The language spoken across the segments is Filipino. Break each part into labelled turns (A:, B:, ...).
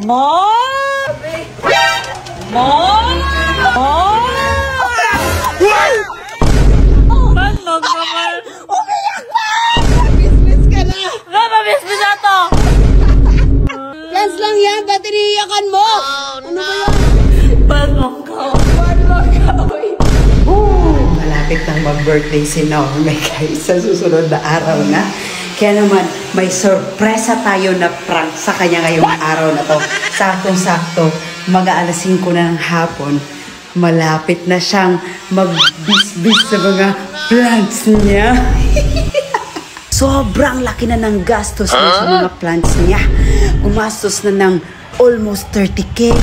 A: Mom! Mom! Mom! Bandog naman!
B: Umiyak ba? Mabisbis ka na!
A: Mabisbis na to!
B: Plans lang yan, ba't iniiyakan mo? Ano ba yan?
A: Bandog ka!
B: Malapit nang mag-birthday si Norme guys sa susunod na araw na. Kaya naman, may sorpresa tayo na prank sa kanya ngayong araw na to. Saktong-sakto, mag-aalas 5 na ng hapon. Malapit na siyang mag-bisbis sa mga plants niya. Sobrang laki na ng gastos niya sa mga plants niya. Gumastos na ng almost 30K,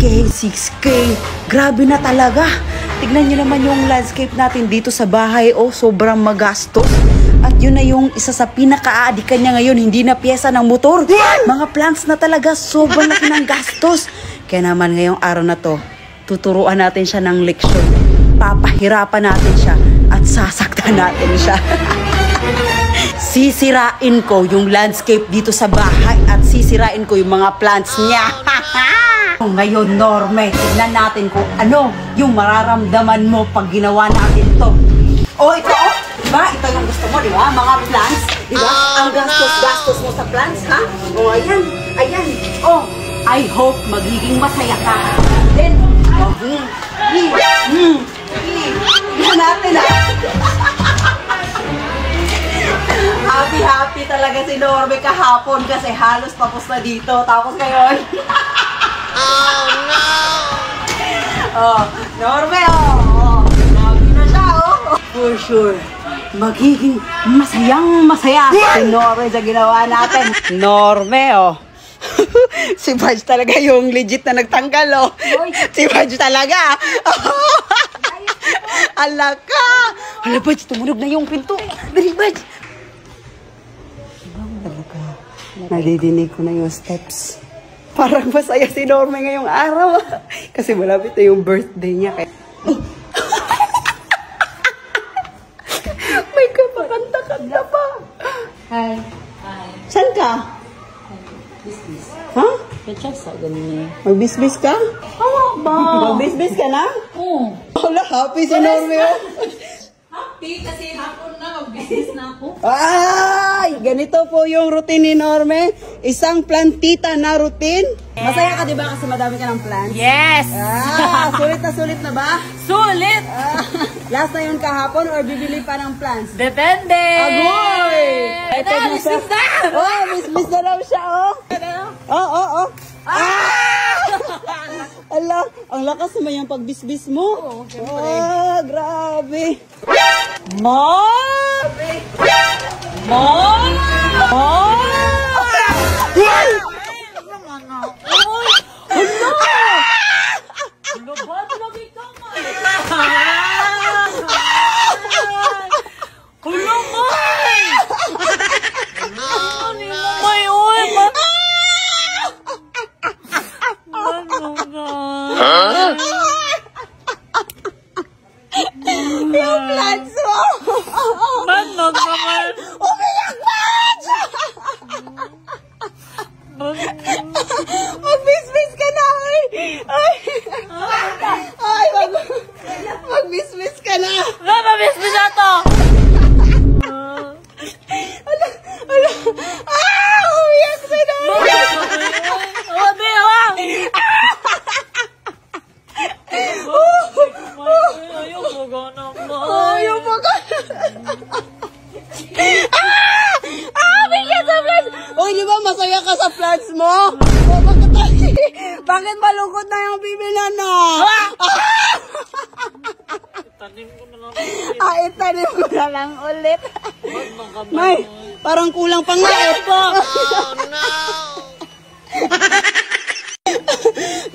B: 8K, 6K. Grabe na talaga. Tignan niyo naman yung landscape natin dito sa bahay. Oh, sobrang magastos. At yun na yung isa sa pinaka-aadikan niya ngayon. Hindi na piyesa ng motor. Mga plants na talaga. Sobrang laki ng gastos. Kaya naman ngayong araw na to, tuturuan natin siya ng leksyon. Papahirapan natin siya. At sasaktan natin siya. Sisirain ko yung landscape dito sa bahay. At sisirain ko yung mga plants niya. Ngayon, Norme, tignan natin kung ano yung mararamdaman mo pag ginawa natin to. Oh, ito, oh. Diba? Ito yung gusto mo, diba? Mga plants. Diba? Ang gastos-gastos mo sa plants, ha? Oh, ayan. Ayan. Oh, I hope magiging masaya ka. Then, tignan natin, ha? Happy talaga si Norme kahapon kasi halos tapos na dito. Tapos ngayon. Oh, no! Oh, Norme, oh. Grabe na siya, oh. For sure, magiging masayang-masaya si Norme sa ginawa natin. Norme, oh. Si Badge talaga yung legit na nagtanggal, oh. Si Badge talaga. Ala ka! Ala, Badge, tumunog na yung pinto. Dali, Badge. Talaga, nadidinig ko na yung steps. Parang masaya si Norme ngayong araw. Kasi malapit na yung birthday niya. May kapakanta-kanta pa. Hi. Hi. Saan ka? Bisbis. Ha?
A: Kachasa, ganun eh.
B: Magbisbis ka?
A: Oo ba?
B: Magbisbis ka na?
A: Oo.
B: Wala, happy si Norme.
A: Happy kasi hapon na, mag-business na ako.
B: Ay! Ganito po yung routine ni Norme. Isang plantita na routine. Masaya ka diba kasi madami ka ng plants?
A: Yes!
B: Sulit na ba?
A: Sulit!
B: Last na yun kahapon or bibili pa ng plants?
A: Depende!
B: Agoy!
A: Ito, business na!
B: Oh, business na daw siya, oh. Oh. Ala, ang lakas naman yung pagbisbis mo.
A: Oo, siyempre.
B: Grabe.
A: Mom! Mom! Mom!
B: Yung plants mo!
A: Bandog naman!
B: Umiyak ba? Magbisbis ka na! Ay, magbisbis ka na!
A: Mabisbis na to!
B: Umiyak si Norme!
A: Sabi ha! Ayaw mo naman!
B: Ayaw mo ka! Bigyan sa plants! Uy, di ba masaya ka sa plants mo? Bakit malungkot na yung bibilan na?
A: Tanim ko na lang.
B: Itanim ko na lang ulit. May, parang kulang pa nga eh.
A: Oh no!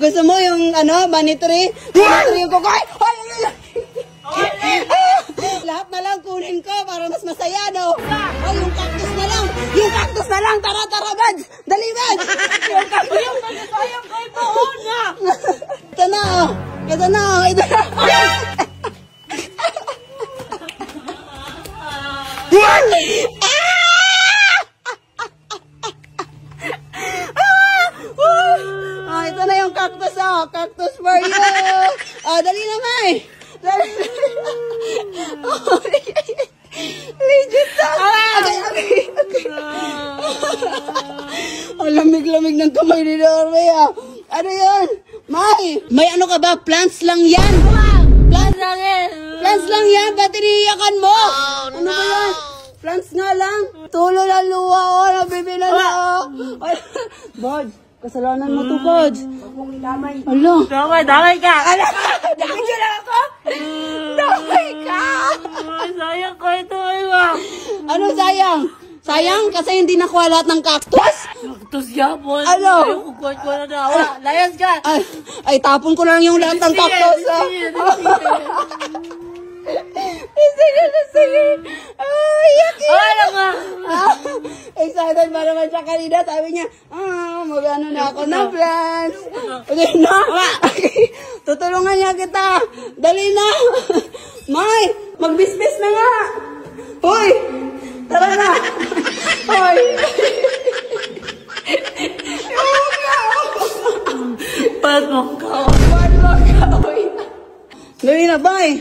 B: Gusto mo yung money tree? Money tree yung kukoy? Lahat na lang kunin ko para mas masaya, no? Oh, yung cactus na lang! Yung cactus na lang! Tara, Bads! Dali, Bads! Yung cactus!
A: Yung nasasayang kay Baon na!
B: Ito na, oh! Ito na, oh! Ito na! cactus oh. Cactus for you. Dali na, May. Dali. Legit to. Okay. Ang lamig-lamig ng kamay ni Norway ah. Ano yan? May ano ka ba? Plants lang yan. Plants lang yan. Plants lang yan. Ba't iniiyakan mo? Ano ba yan? Plants nga lang. Tulo na luwa oh. Nabibila na oh. Bod, kasalanan mo to, Bod. Alo.
A: Damay ka.
B: Damay ka lang ako? Damay ka.
A: Sayang ko ito, Iwa.
B: Ano sayang? Sayang kasi hindi nakuha lahat ng cactus?
A: Cactus yapon.
B: Ano?
A: Ayaw ko na na. Layas ka.
B: Ay, tapon ko lang yung lahat ng cactus. Sige. Iyak.
A: Ano nga?
B: Excited ba naman siya kanina? Sabi niya, mag-ano na ako ng plans. Okay na? Tutulungan niya kita. Dali na. May, magbisbis na nga. Hoy, tara na. Hoy.
A: Ba't mo ka?
B: Dali na, bye.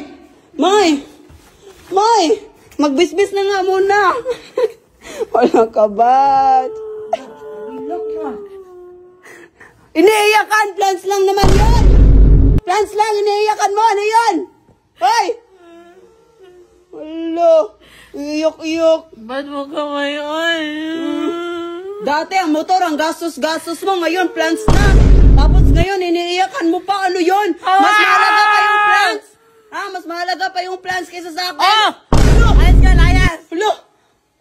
B: May, magbisbis na nga muna. Wala ka ba? Iniiyakan, plants lang naman yan. Plants lang, iniiyakan mo, ano yan? Hoy! Wala, iyok.
A: Ba't mo ka ngayon?
B: Dati ang motor, ang gastos mo, ngayon plants na. Tapos ngayon, iniiyakan mo pa, ano yun? Mas mahalaga pa yung plants. Mas mahalaga pa yung plants kaysa sa akin.
A: Layas ka, layas.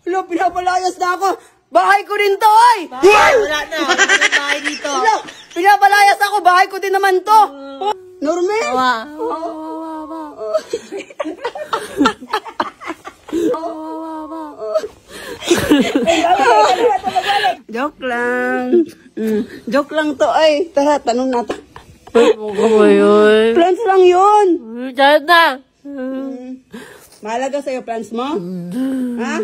B: Hello, pinapalayas na ako. Bahay ko din to, oy!
A: Wala na. Wala na tayo dito.
B: Hello, pinapalayas ako. Bahay ko din naman to. Norme? Joke lang. Joke lang to, ay. Tara, tanong natin.
A: Ba't mo ka ngayon?
B: Plants lang yun.
A: Diyan na.
B: Mahalaga sa'yo, plants mo? Ha?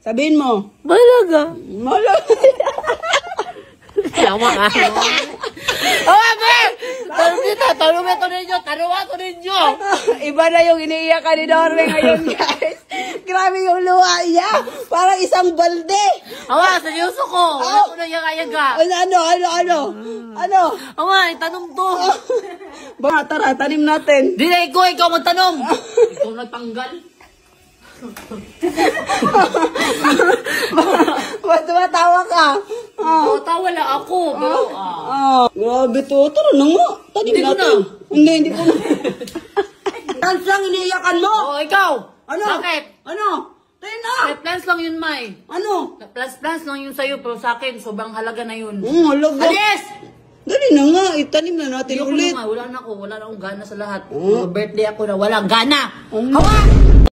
B: Sabihin mo.
A: Malaga.
B: Mahalaga.
A: Tama ka. Be! Taruwa to ninyo.
B: Iba na yung iniiyakan ni Norway ngayon, guys. Grabe yung luha niya. Parang isang balde.
A: Seryoso ko. Wala ko na yaga-yaga.
B: Ano?
A: Itanong to.
B: Ba, tara, tanim natin.
A: Di na ikaw magtanong. Ikaw nagtanggal.
B: Ba't tumatawa ka?
A: Tawa lang ako. Pero,
B: Grabe to. Tara na nga. Tanim
A: Hindi ko
B: natin. Hindi ko na. Plants lang iniiyakan mo.
A: Ikaw.
B: Ano?
A: Bakit?
B: Ano? Tayo na.
A: Plans lang yun, May.
B: Ano?
A: Plans lang yun sa'yo, pero sa akin, sobrang halaga na yun.
B: Halaga.
A: Alis!
B: Dali na nga. Itanim na natin
A: Ayoko
B: ulit.
A: na nga, wala na akong gana sa lahat. Birthday ako na walang gana. Hawa!